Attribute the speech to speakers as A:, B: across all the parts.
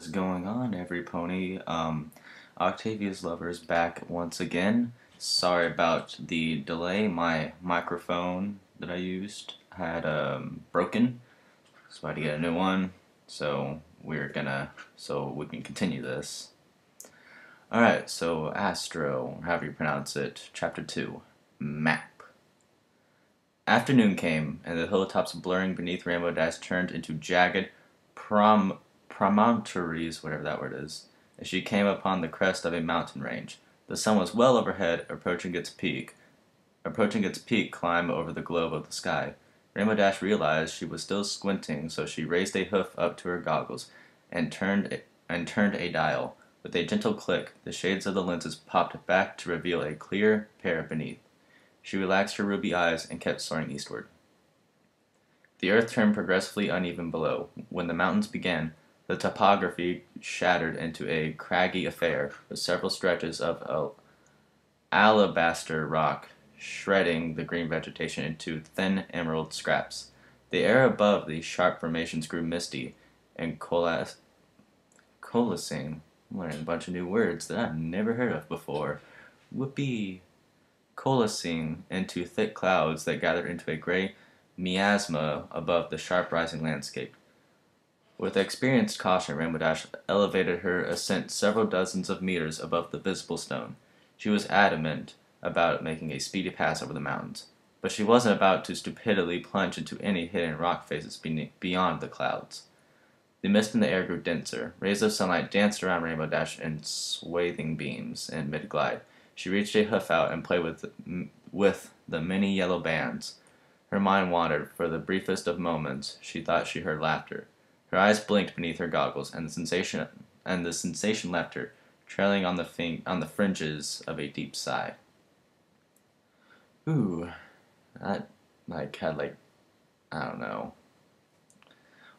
A: What's going on, every pony? Octavia's Lover is back once again. Sorry about the delay. My microphone that I used had broken, so I had to get a new one. So we can continue this. All right. So Astro, however you pronounce it, Chapter 2, Map. Afternoon came, and the hilltops blurring beneath Rainbow Dash turned into jagged promontories, whatever that word is, as she came upon the crest of a mountain range. The sun was well overhead, approaching its peak climb over the globe of the sky. Rainbow Dash realized she was still squinting, so she raised a hoof up to her goggles and turned a dial. With a gentle click, the shades of the lenses popped back to reveal a clear pair beneath. She relaxed her ruby eyes and kept soaring eastward. The earth turned progressively uneven below. When the mountains began, the topography shattered into a craggy affair, with several stretches of alabaster rock shredding the green vegetation into thin emerald scraps. The air above these sharp formations grew misty and coalescing. I'm learning a bunch of new words that I've never heard of before. Whoopee! Coalescing into thick clouds that gathered into a gray miasma above the sharp rising landscape. With experienced caution, Rainbow Dash elevated her ascent several dozens of meters above the visible stone. She was adamant about making a speedy pass over the mountains, but she wasn't about to stupidly plunge into any hidden rock faces beyond the clouds. The mist in the air grew denser. Rays of sunlight danced around Rainbow Dash in swathing beams in mid-glide. She reached a hoof out and played with the many yellow bands. Her mind wandered. For the briefest of moments, she thought she heard laughter. Her eyes blinked beneath her goggles, and the sensation left her, trailing on the fringes of a deep sigh. Ooh, that I don't know.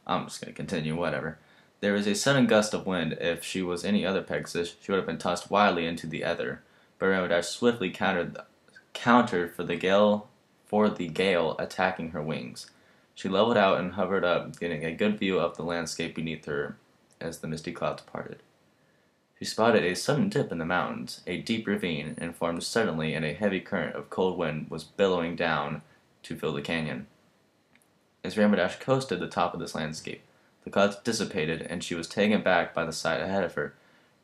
A: I'm just gonna continue. Whatever. There was a sudden gust of wind. If she was any other Pegasus, she would have been tossed wildly into the ether. But Rainbow Dash swiftly countered for the gale attacking her wings. She leveled out and hovered up, getting a good view of the landscape beneath her as the misty clouds parted. She spotted a sudden dip in the mountains. A deep ravine, and formed suddenly, and a heavy current of cold wind was billowing down to fill the canyon. As Rainbow Dash coasted the top of this landscape, the clouds dissipated, and she was taken back by the sight ahead of her.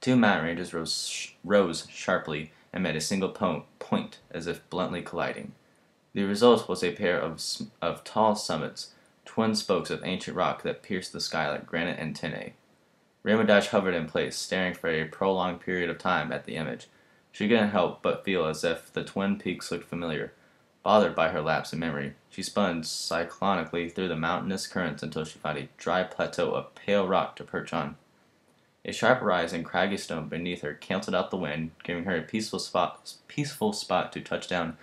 A: Two mountain ranges rose sharply and made a single point, as if bluntly colliding. The result was a pair of tall summits, twin spokes of ancient rock that pierced the sky like granite antennae. Rainbow Dash hovered in place, staring for a prolonged period of time at the image. She couldn't help but feel as if the twin peaks looked familiar. Bothered by her lapse in memory, she spun cyclonically through the mountainous currents until she found a dry plateau of pale rock to perch on. A sharp rise and craggy stone beneath her canceled out the wind, giving her a peaceful spot to touch down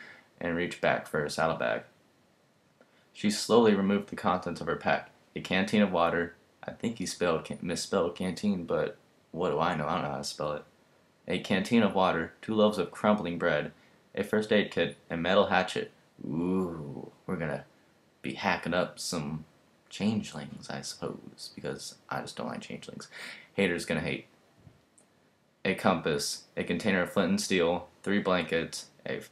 A: and reach back for her saddlebag. She slowly removed the contents of her pack: a canteen of water. I think he misspelled canteen, but what do I know? I don't know how to spell it. A canteen of water, 2 loaves of crumbling bread, a first aid kit, a metal hatchet. Ooh, we're gonna be hacking up some changelings, I suppose, because I just don't like changelings. Haters gonna hate. A compass, a container of flint and steel, 3 blankets,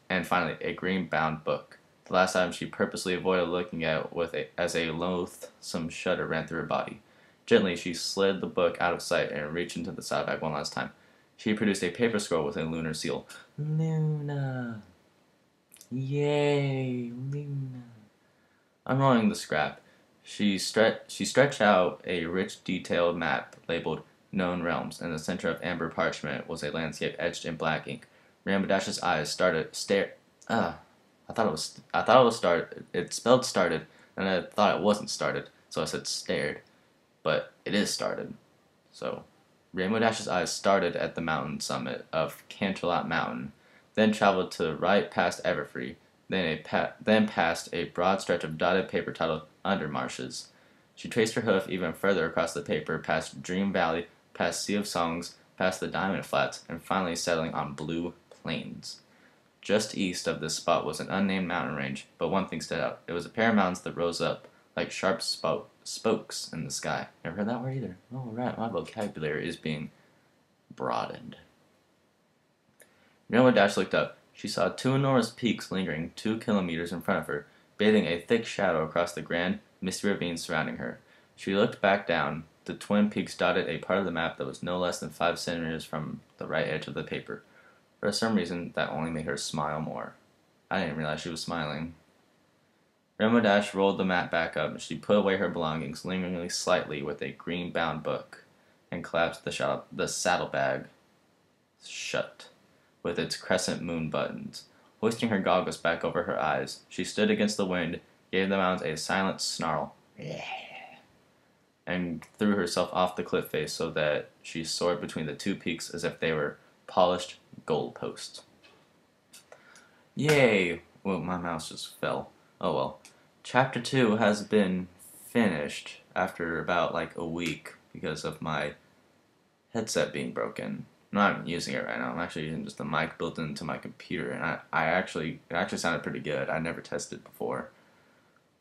A: and finally a green-bound book. The last item she purposely avoided looking at as a loathsome shudder ran through her body. Gently, she slid the book out of sight and reached into the saddlebag one last time. She produced a paper scroll with a lunar seal. Luna. Yay, Luna. Unrolling the scrap, she stretched out a rich, detailed map labeled Known Realms. In the center of amber parchment was a landscape etched in black ink. Rainbow Dash's eyes I thought it was started. It spelled started, and I thought it wasn't started, so I said stared. But it is started. So, Rainbow Dash's eyes started at the mountain summit of Canterlot Mountain, then traveled to right past Everfree, then past a broad stretch of dotted paper titled Undermarshes. She traced her hoof even further across the paper, past Dream Valley, past Sea of Songs, past the Diamond Flats, and finally settling on Blue Plains. Just east of this spot was an unnamed mountain range, but one thing stood out. It was a pair of mountains that rose up like sharp spokes in the sky. Never heard that word either. Oh, right, my vocabulary is being broadened. Grandma Dash looked up. She saw two enormous peaks lingering 2 kilometers in front of her, bathing a thick shadow across the grand, misty ravine surrounding her. She looked back down. The twin peaks dotted a part of the map that was no less than 5 centimeters from the right edge of the paper. For some reason, that only made her smile more. I didn't realize she was smiling. Grandma Dash rolled the map back up, and she put away her belongings, lingeringly slightly with a green-bound book, and clasped the saddlebag shut, with its crescent moon buttons. Hoisting her goggles back over her eyes, she stood against the wind, gave the mountains a silent snarl, and threw herself off the cliff face so that she soared between the two peaks as if they were polished goal posts. Yay! Well, my mouse just fell. Oh well. Chapter 2 has been finished after about like a week because of my headset being broken. I'm not even using it right now. I'm actually using just the mic built into my computer, and it actually sounded pretty good. I never tested before.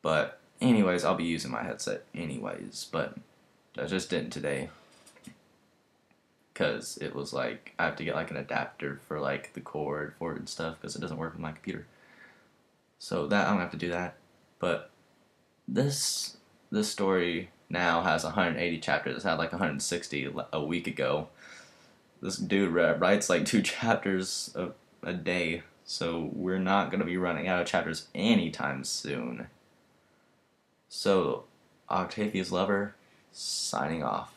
A: But anyways, I'll be using my headset anyways, but I just didn't today. Because it was like, I have to get like an adapter for like the cord for it and stuff, because it doesn't work with my computer. So that, I'm going to have to do that. But this story now has 180 chapters. It had like 160 a week ago. This dude writes like 2 chapters a day, so we're not going to be running out of chapters anytime soon. So, Octavia's Lover, signing off.